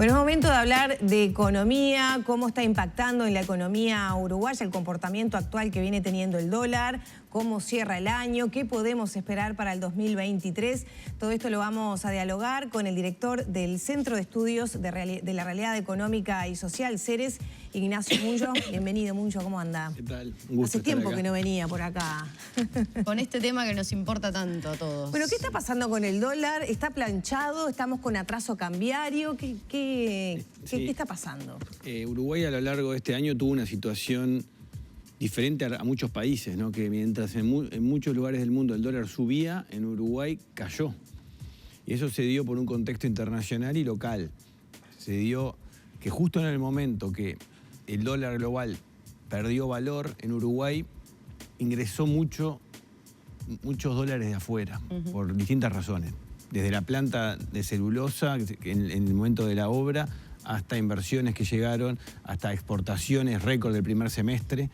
Bueno, es momento de hablar de economía, cómo está impactando en la economía uruguaya el comportamiento actual que viene teniendo el dólar, cómo cierra el año, qué podemos esperar para el 2023. Todo esto lo vamos a dialogar con el director del Centro de Estudios de la Realidad Económica y Social, CERES, Ignacio Munyo. Bienvenido, Munyo, ¿cómo anda? ¿Qué tal? Un gusto. Hace tiempo que no venía por acá. Con este tema que nos importa tanto a todos. Bueno, ¿qué está pasando con el dólar? ¿Está planchado? ¿Estamos con atraso cambiario? ¿Qué está pasando? Uruguay a lo largo de este año tuvo una situación diferente a muchos países, ¿no? Que mientras en muchos lugares del mundo el dólar subía, en Uruguay cayó. Y eso se dio por un contexto internacional y local. Se dio que justo en el momento que el dólar global perdió valor, en Uruguay ingresó muchos dólares de afuera, por distintas razones. Desde la planta de celulosa, en el momento de la obra, hasta inversiones que llegaron, hasta exportaciones récord del primer semestre,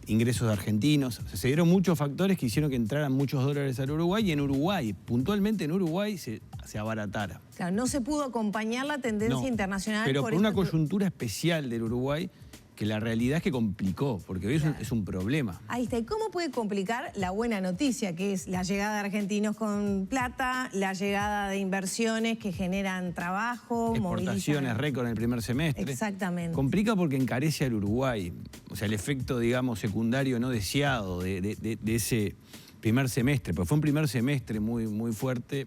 ingresos de argentinos. O sea, se dieron muchos factores que hicieron que entraran muchos dólares al Uruguay y en Uruguay, puntualmente en Uruguay, se abaratara. Claro, no se pudo acompañar la tendencia internacional. Pero por una coyuntura especial del Uruguay, que la realidad es que complicó, porque hoy es un problema. Ahí está. ¿Y cómo puede complicar la buena noticia, que es la llegada de argentinos con plata, la llegada de inversiones que generan trabajo, exportaciones récord en el primer semestre? Exactamente. Complica porque encarece al Uruguay. O sea, el efecto, digamos, secundario no deseado de ese primer semestre, porque fue un primer semestre muy fuerte,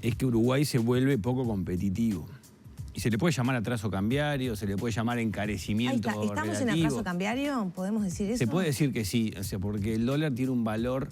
es que Uruguay se vuelve poco competitivo. Y se le puede llamar atraso cambiario, se le puede llamar encarecimiento relativo. ¿Estamos en atraso cambiario? ¿Podemos decir eso? Se puede decir que sí, o sea, porque el dólar tiene un valor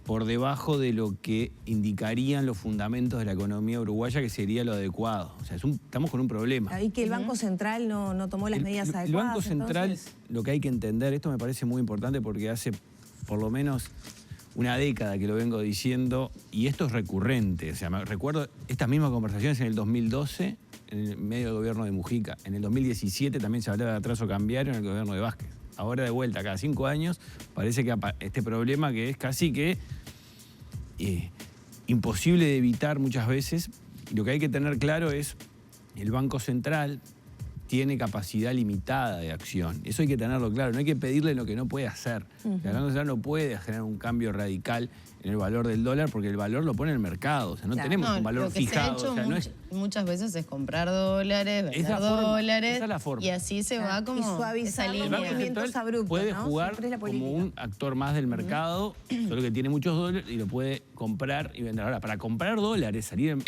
por debajo de lo que indicarían los fundamentos de la economía uruguaya, que sería lo adecuado. O sea, estamos con un problema. Y que el Banco Central no tomó las medidas adecuadas. El Banco Central, lo que hay que entender, esto me parece muy importante porque hace por lo menos una década que lo vengo diciendo, y esto es recurrente. O sea, me recuerdo estas mismas conversaciones en el 2012, en el medio del gobierno de Mujica. En el 2017 también se hablaba de atraso cambiario en el gobierno de Vázquez. Ahora de vuelta, cada 5 años, parece que este problema que es casi que imposible de evitar muchas veces. Y lo que hay que tener claro es el Banco Central tiene capacidad limitada de acción. Eso hay que tenerlo claro. No hay que pedirle lo que no puede hacer. El Banco Central no puede generar un cambio radical en el valor del dólar porque el valor lo pone el mercado. O sea, no tenemos un valor fijado. Se ha hecho muchas veces es comprar dólares, vender dólares. Esa es la forma. Y así se va como suavizar esa línea. los movimientos abruptos, puede ¿no? jugar como un actor más del mercado, solo que tiene muchos dólares y lo puede comprar y vender. Ahora, para comprar dólares, salir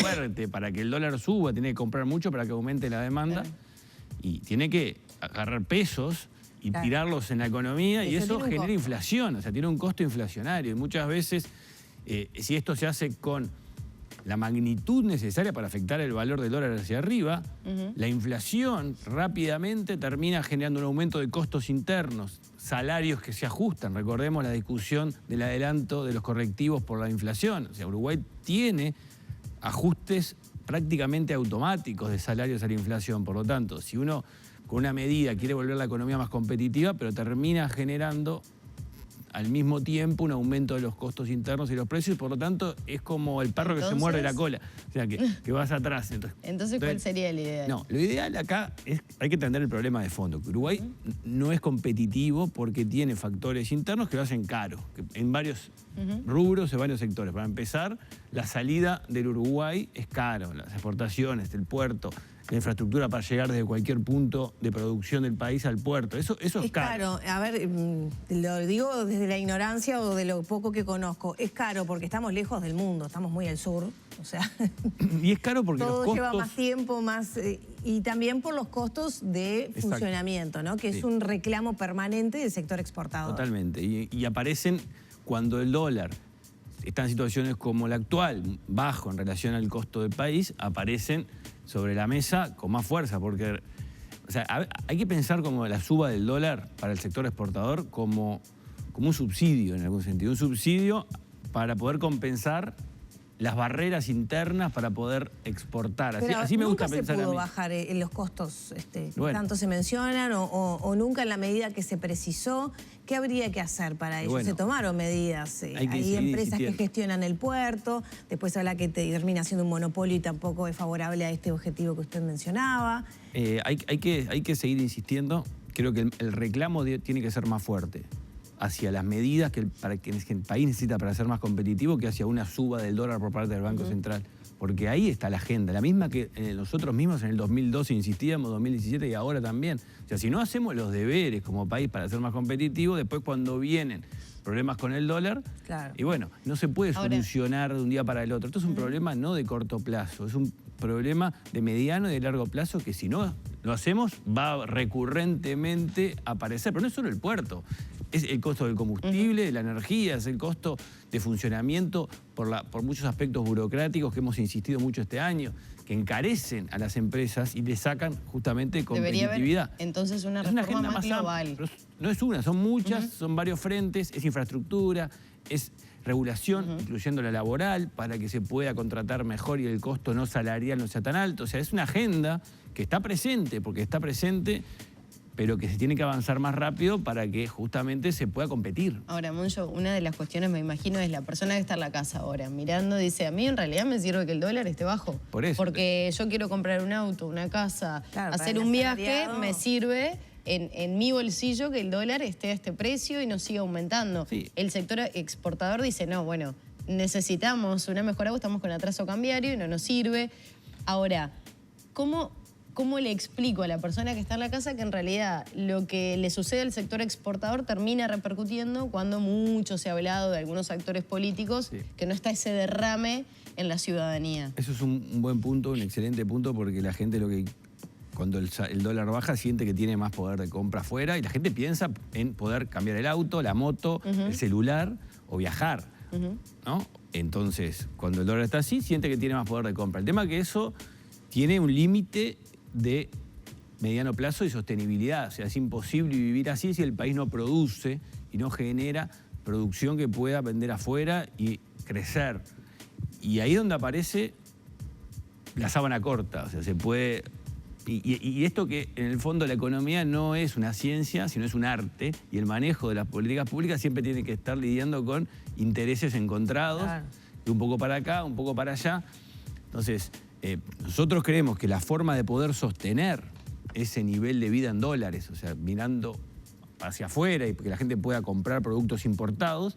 fuerte, para que el dólar suba, tiene que comprar mucho para que aumente la demanda. Y tiene que agarrar pesos y tirarlos en la economía y eso genera inflación, o sea, tiene un costo inflacionario. Y muchas veces, si esto se hace con la magnitud necesaria para afectar el valor del dólar hacia arriba, la inflación rápidamente termina generando un aumento de costos internos, salarios que se ajustan. Recordemos la discusión del adelanto de los correctivos por la inflación. O sea, Uruguay tiene ajustes prácticamente automáticos de salarios a la inflación. Por lo tanto, si uno con una medida quiere volver la economía más competitiva, pero termina generando al mismo tiempo un aumento de los costos internos y los precios, y por lo tanto es como el perro que se muerde la cola, o sea, que vas atrás. Entonces, ¿cuál sería el ideal? No, lo ideal acá es, hay que entender el problema de fondo. Que Uruguay no es competitivo porque tiene factores internos que lo hacen caro, en varios rubros, en varios sectores. Para empezar, la salida del Uruguay es caro, las exportaciones, el puerto, la infraestructura para llegar desde cualquier punto de producción del país al puerto. Eso es caro. A ver, lo digo desde la ignorancia o de lo poco que conozco. Es caro porque estamos lejos del mundo, estamos muy al sur. O sea, y es caro porque todo los costos lleva más tiempo, y también por los costos de funcionamiento, ¿no? Que es un reclamo permanente del sector exportador. Totalmente. Y aparecen cuando el dólar está en situaciones como la actual, bajo en relación al costo del país, aparecen sobre la mesa con más fuerza, porque o sea, hay que pensar como la suba del dólar para el sector exportador como un subsidio en algún sentido, un subsidio para poder compensar las barreras internas para poder exportar. Así me gusta pensar a mí. ¿Nunca se pudo bajar los costos que Bueno. tanto se mencionan o nunca en la medida que se precisó? ¿Qué habría que hacer para ello? Bueno, se tomaron medidas. Hay empresas que gestionan el puerto, después habla que termina siendo un monopolio y tampoco es favorable a este objetivo que usted mencionaba. Hay que seguir insistiendo. Creo que el reclamo tiene que ser más fuerte hacia las medidas que el país necesita para ser más competitivo que hacia una suba del dólar por parte del Banco Central. Porque ahí está la agenda, la misma que nosotros mismos en el 2012 insistíamos, 2017 y ahora también. O sea, si no hacemos los deberes como país para ser más competitivos, después cuando vienen problemas con el dólar, claro. Y bueno, no se puede solucionar de un día para el otro. Esto es un problema no de corto plazo, es un problema de mediano y de largo plazo que si no lo hacemos va recurrentemente a aparecer. Pero no es solo el puerto, es el costo del combustible, de la energía, es el costo de funcionamiento por muchos aspectos burocráticos que hemos insistido mucho este año, que encarecen a las empresas y le sacan justamente competitividad. Debería haber, entonces, una reforma más global. Pero no es una, son muchas, son varios frentes, es infraestructura, es regulación, incluyendo la laboral, para que se pueda contratar mejor y el costo no salarial no sea tan alto. O sea, es una agenda que está presente, porque está presente, pero que se tiene que avanzar más rápido para que justamente se pueda competir. Ahora, Moncho, una de las cuestiones, me imagino, es la persona que está en la casa ahora, mirando, dice, a mí en realidad me sirve que el dólar esté bajo. Por eso. Porque yo quiero comprar un auto, una casa, claro, hacer un viaje, me sirve en mi bolsillo que el dólar esté a este precio y no siga aumentando. Sí. El sector exportador dice, no, bueno, necesitamos una mejora, estamos con atraso cambiario y no nos sirve. Ahora, ¿cómo le explico a la persona que está en la casa que en realidad lo que le sucede al sector exportador termina repercutiendo cuando mucho se ha hablado de algunos actores políticos, que no está ese derrame en la ciudadanía? Eso es un buen punto, un excelente punto, porque la gente cuando el dólar baja siente que tiene más poder de compra afuera y la gente piensa en poder cambiar el auto, la moto, el celular o viajar, ¿no? Entonces, cuando el dólar está así, siente que tiene más poder de compra. El tema es que eso tiene un límite de mediano plazo y sostenibilidad. O sea, es imposible vivir así si el país no produce y no genera producción que pueda vender afuera y crecer. Y ahí es donde aparece la sábana corta. O sea, se puede... Y esto que en el fondo la economía no es una ciencia, sino es un arte, y el manejo de las políticas públicas siempre tiene que estar lidiando con intereses encontrados, de un poco para acá, un poco para allá. Entonces, nosotros creemos que la forma de poder sostener ese nivel de vida en dólares, o sea, mirando hacia afuera y que la gente pueda comprar productos importados,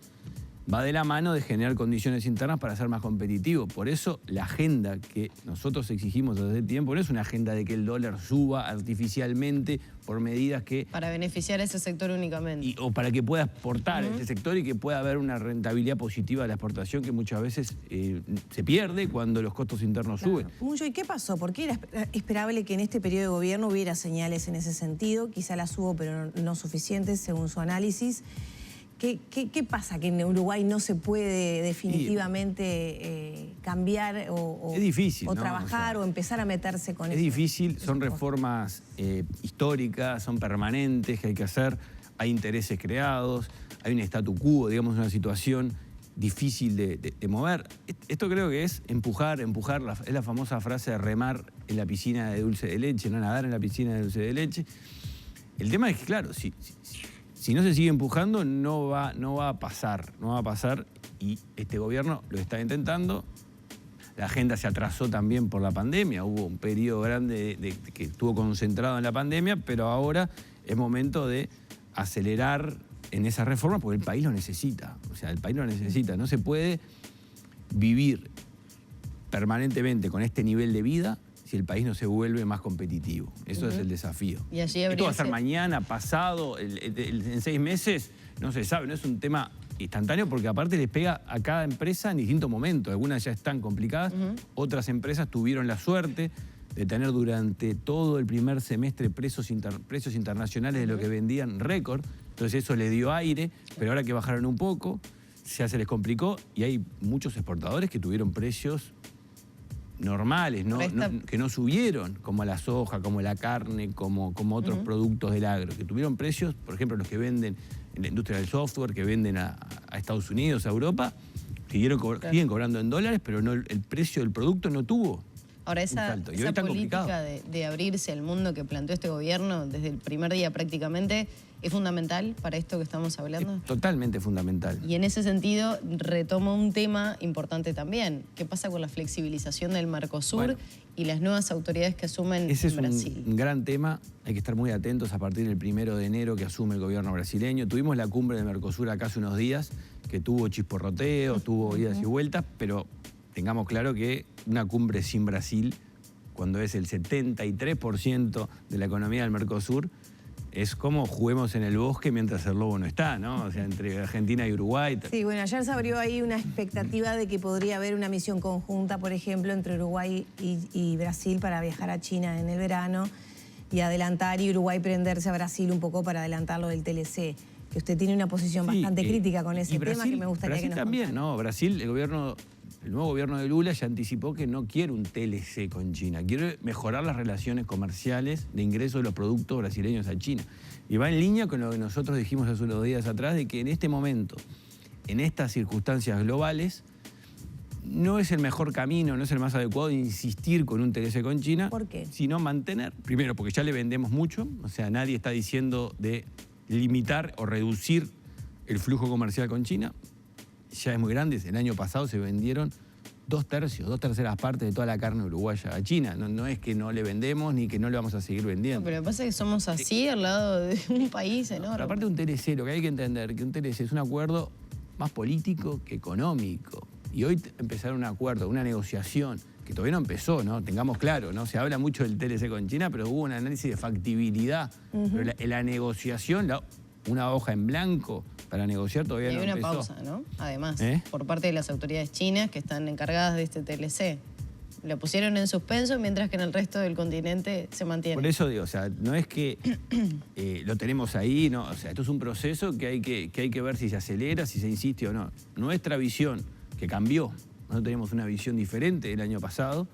va de la mano de generar condiciones internas para ser más competitivo. Por eso la agenda que nosotros exigimos desde hace tiempo no es una agenda de que el dólar suba artificialmente por medidas que... Para beneficiar a ese sector únicamente. O para que pueda exportar ese sector y que pueda haber una rentabilidad positiva de la exportación que muchas veces se pierde cuando los costos internos suben. Mucho, ¿y qué pasó? ¿Por qué era esperable que en este periodo de gobierno hubiera señales en ese sentido? Quizá las hubo, pero no suficientes, según su análisis. ¿Qué pasa? ¿Que en Uruguay no se puede definitivamente cambiar es difícil, o ¿no? trabajar o empezar a meterse con eso? Es difícil, son reformas históricas, son permanentes que hay que hacer, hay intereses creados, hay un statu quo, digamos, una situación difícil de mover. Esto creo que es empujar, es la famosa frase de remar en la piscina de dulce de leche, no nadar en la piscina de dulce de leche. El tema es que, claro, si no se sigue empujando, no va a pasar y este gobierno lo está intentando. La agenda se atrasó también por la pandemia, hubo un periodo grande que estuvo concentrado en la pandemia, pero ahora es momento de acelerar en esas reformas porque el país lo necesita. O sea, el país lo necesita. No se puede vivir permanentemente con este nivel de vida si el país no se vuelve más competitivo. Eso es el desafío. Y allí esto va a ser mañana, pasado, en 6 meses, no se sabe, no es un tema instantáneo porque aparte les pega a cada empresa en distintos momentos. Algunas ya están complicadas, otras empresas tuvieron la suerte de tener durante todo el primer semestre precios internacionales de lo que vendían récord. Entonces eso le dio aire, pero ahora que bajaron un poco, ya se les complicó y hay muchos exportadores que tuvieron precios normales, que no subieron, como la soja, como la carne, como otros productos del agro, que tuvieron precios, por ejemplo, los que venden en la industria del software, que venden a Estados Unidos, a Europa, siguen cobrando en dólares, pero no, el precio del producto no tuvo. Ahora, esa política de abrirse al mundo que planteó este gobierno desde el primer día prácticamente, ¿es fundamental para esto que estamos hablando? Es totalmente fundamental. Y en ese sentido retomo un tema importante también. ¿Qué pasa con la flexibilización del Mercosur y las nuevas autoridades que asumen ese en Brasil? Es un gran tema. Hay que estar muy atentos a partir del 1 de enero que asume el gobierno brasileño. Tuvimos la cumbre de Mercosur acá hace unos días, que tuvo chisporroteos, tuvo idas y vueltas, pero tengamos claro que una cumbre sin Brasil, cuando es el 73% de la economía del Mercosur, es como juguemos en el bosque mientras el lobo no está, ¿no? O sea, entre Argentina y Uruguay. Sí, bueno, ayer se abrió ahí una expectativa de que podría haber una misión conjunta, por ejemplo, entre Uruguay y Brasil para viajar a China en el verano y adelantar, y Uruguay prenderse a Brasil un poco para adelantarlo del TLC. Que usted tiene una posición bastante crítica con ese tema que me gustaría que nos también, contara. ¿no? Brasil, el nuevo gobierno de Lula ya anticipó que no quiere un TLC con China, quiere mejorar las relaciones comerciales de ingreso de los productos brasileños a China. Y va en línea con lo que nosotros dijimos hace unos días atrás, de que en este momento, en estas circunstancias globales, no es el mejor camino, no es el más adecuado insistir con un TLC con China. ¿Por qué? Sino mantener, primero porque ya le vendemos mucho, o sea, nadie está diciendo de limitar o reducir el flujo comercial con China. Ya es muy grande. El año pasado se vendieron 2/3 partes de toda la carne uruguaya a China. No es que no le vendemos ni que no le vamos a seguir vendiendo. No, pero pasa que somos así al lado de un país enorme. Pero aparte de un TLC, lo que hay que entender que un TLC es un acuerdo más político que económico. Y hoy empezaron un acuerdo, una negociación, que todavía no empezó, ¿no? Tengamos claro, ¿no? Se habla mucho del TLC con China, pero hubo un análisis de factibilidad. Pero la negociación, una hoja en blanco para negociar todavía no empezó. Hay una pausa, ¿no? Además, por parte de las autoridades chinas que están encargadas de este TLC. Lo pusieron en suspenso mientras que en el resto del continente se mantiene. Por eso digo, o sea, no es que lo tenemos ahí, no, o sea, esto es un proceso que hay que ver si se acelera, si se insiste o no. Nuestra visión, que cambió, nosotros teníamos una visión diferente el año pasado,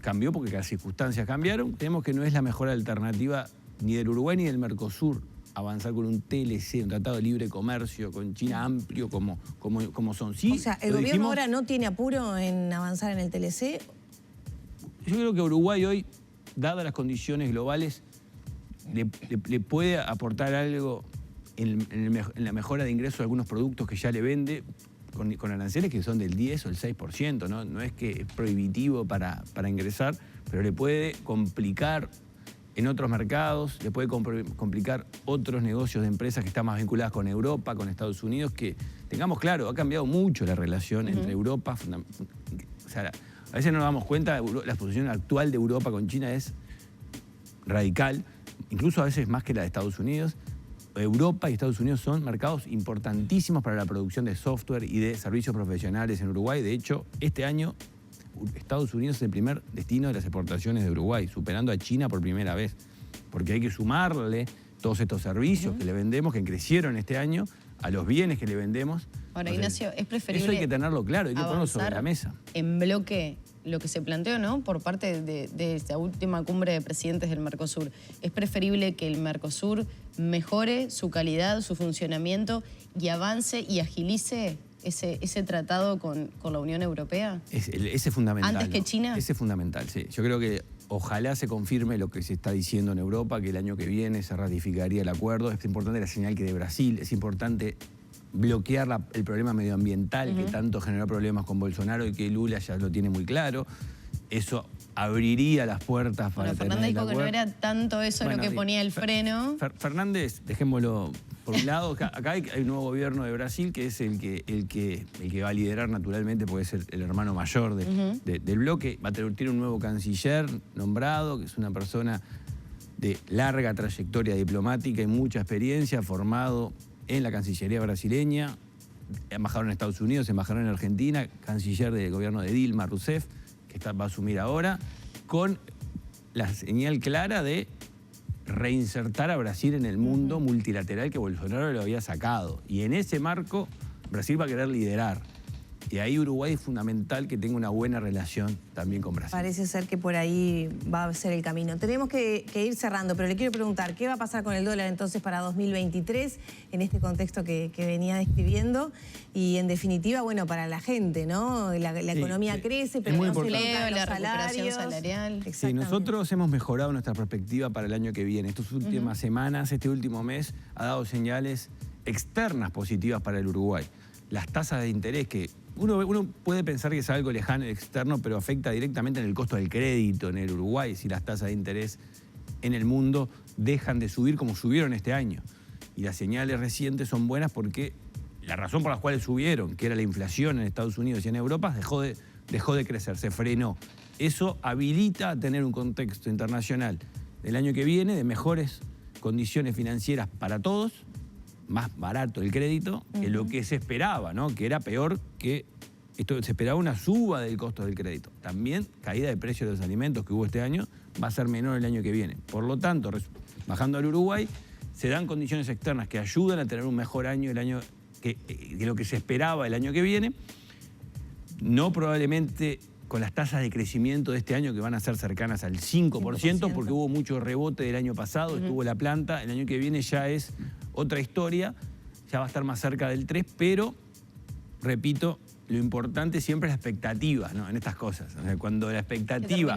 cambió porque las circunstancias cambiaron, tenemos que no es la mejor alternativa ni del Uruguay ni del Mercosur avanzar con un TLC, un tratado de libre comercio con China amplio como son. Sí, o sea, ¿el gobierno ahora no tiene apuro en avanzar en el TLC? Yo creo que Uruguay hoy, dadas las condiciones globales, le puede aportar algo en la mejora de ingresos de algunos productos que ya le vende con aranceles que son del 10 o el 6%, ¿no? No es que es prohibitivo para ingresar, pero le puede complicar en otros mercados, le puede complicar otros negocios de empresas que están más vinculadas con Europa, con Estados Unidos, que tengamos claro, ha cambiado mucho la relación entre Europa. O sea, a veces no nos damos cuenta, la posición actual de Europa con China es radical, incluso a veces más que la de Estados Unidos. Europa y Estados Unidos son mercados importantísimos para la producción de software y de servicios profesionales en Uruguay. De hecho, este año Estados Unidos es el primer destino de las exportaciones de Uruguay, superando a China por primera vez. Porque hay que sumarle todos estos servicios que le vendemos, que crecieron este año, a los bienes que le vendemos. Ahora, Ignacio, es preferible eso hay que tenerlo claro, hay que ponerlo sobre la mesa. En bloque, lo que se planteó, ¿no?, por parte de esta última cumbre de presidentes del Mercosur. Es preferible que el Mercosur mejore su calidad, su funcionamiento y avance y agilice ese tratado con la Unión Europea. Ese es fundamental. ¿Antes que China? Ese es fundamental, sí. Yo creo que ojalá se confirme lo que se está diciendo en Europa, que el año que viene se ratificaría el acuerdo. Es importante la señal que de Brasil, es importante bloquear el problema medioambiental que tanto generó problemas con Bolsonaro y que Lula ya lo tiene muy claro. Eso abriría las puertas para Fernández dijo que no era tanto eso lo que ponía el freno. Fernández, dejémoslo por un lado. Acá hay un nuevo gobierno de Brasil que es el que va a liderar naturalmente porque es el hermano mayor del bloque. Tiene un nuevo canciller nombrado, que es una persona de larga trayectoria diplomática y mucha experiencia, formado en la Cancillería brasileña, embajador en Estados Unidos, embajador en Argentina, canciller del gobierno de Dilma Rousseff, que va a asumir ahora, con la señal clara de reinsertar a Brasil en el mundo multilateral que Bolsonaro lo había sacado. Y en ese marco, Brasil va a querer liderar. Y ahí Uruguay es fundamental que tenga una buena relación también con Brasil. Parece ser que por ahí va a ser el camino. Tenemos que ir cerrando, pero le quiero preguntar, ¿qué va a pasar con el dólar entonces para 2023 en este contexto que venía describiendo? Y en definitiva, bueno, para la gente, ¿no? La economía crece, pero muy no se importante. tocan los La recuperación salarios. salarial. Sí, Exactamente. nosotros hemos mejorado nuestra perspectiva para el año que viene. Estas últimas semanas, este último mes, ha dado señales externas positivas para el Uruguay. Las tasas de interés que uno puede pensar que es algo lejano, externo, pero afecta directamente en el costo del crédito en el Uruguay, si las tasas de interés en el mundo dejan de subir como subieron este año. Y las señales recientes son buenas porque la razón por la cual subieron, que era la inflación en Estados Unidos y en Europa, dejó de crecer, se frenó. Eso habilita a tener un contexto internacional del año que viene de mejores condiciones financieras para todos, más barato el crédito que lo que se esperaba, ¿no? Que era peor que esto, se esperaba una suba del costo del crédito. También caída de precios de los alimentos que hubo este año va a ser menor el año que viene. Por lo tanto, bajando al Uruguay, se dan condiciones externas que ayudan a tener un mejor año el año de lo que se esperaba el año que viene. No probablemente con las tasas de crecimiento de este año que van a ser cercanas al 5%, porque hubo mucho rebote del año pasado, estuvo la planta, el año que viene ya es otra historia, ya va a estar más cerca del 3%, pero, repito, lo importante siempre es la expectativa, ¿no? En estas cosas. O sea, cuando la expectativa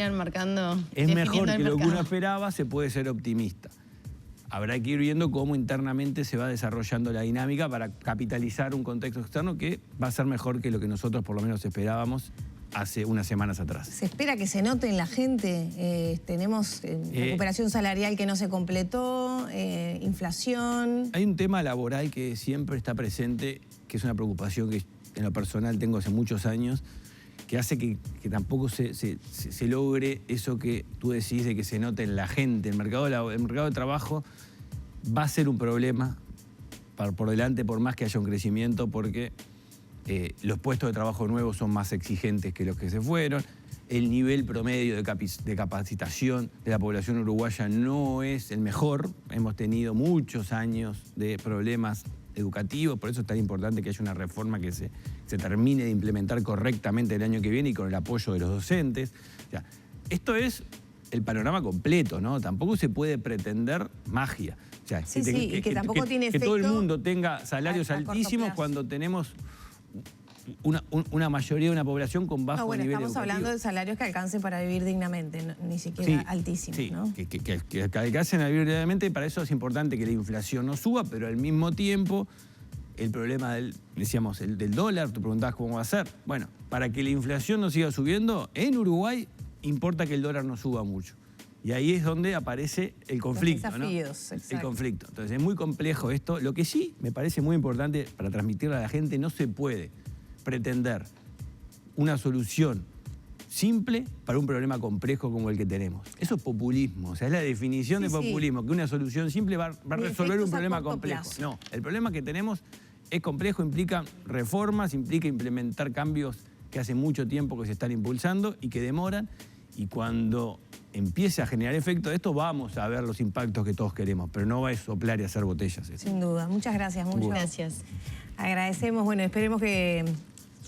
es mejor que lo que uno esperaba, se puede ser optimista. Habrá que ir viendo cómo internamente se va desarrollando la dinámica para capitalizar un contexto externo que va a ser mejor que lo que nosotros por lo menos esperábamos hace unas semanas atrás. ¿Se espera que se note en la gente? Tenemos recuperación salarial que no se completó, inflación. Hay un tema laboral que siempre está presente, que es una preocupación que en lo personal tengo hace muchos años, que hace que tampoco se logre eso que tú decís de que se note en la gente. El mercado de trabajo va a ser un problema por delante, por más que haya un crecimiento, porque los puestos de trabajo nuevos son más exigentes que los que se fueron. El nivel promedio de capacitación de la población uruguaya no es el mejor. Hemos tenido muchos años de problemas educativos, por eso es tan importante que haya una reforma que se termine de implementar correctamente el año que viene y con el apoyo de los docentes. O sea, esto es el panorama completo, ¿no? Tampoco se puede pretender magia. O sea, y que tampoco tiene efecto que todo el mundo tenga salarios a corto altísimos plazo. cuando tenemos una mayoría de una población con bajo nivel educativo. Estamos hablando de salarios que alcancen para vivir dignamente, ni siquiera altísimos, sí, ¿no? que alcancen a vivir dignamente. Para eso es importante que la inflación no suba, pero al mismo tiempo el problema del dólar, tú preguntabas cómo va a ser. Bueno, para que la inflación no siga subiendo, en Uruguay importa que el dólar no suba mucho. Y ahí es donde aparece el conflicto, los desafíos, ¿no? exacto. El conflicto. Entonces es muy complejo esto. Lo que sí me parece muy importante para transmitirle a la gente, no se puede pretender una solución simple para un problema complejo como el que tenemos. Eso es populismo, o sea, es la definición de populismo, que una solución simple va a resolver un problema complejo. No, el problema que tenemos es complejo, implica reformas, implica implementar cambios que hace mucho tiempo que se están impulsando y que demoran, y cuando empiece a generar efecto de esto, vamos a ver los impactos que todos queremos, pero no va a soplar y hacer botellas. Sin duda. Muchas gracias. Gracias. Agradecemos, bueno, esperemos que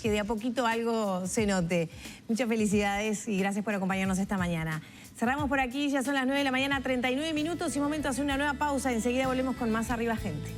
de a poquito algo se note. Muchas felicidades y gracias por acompañarnos esta mañana. Cerramos por aquí, ya son las 9 de la mañana, 39 minutos y momento de hacer una nueva pausa. Enseguida volvemos con más Arriba Gente.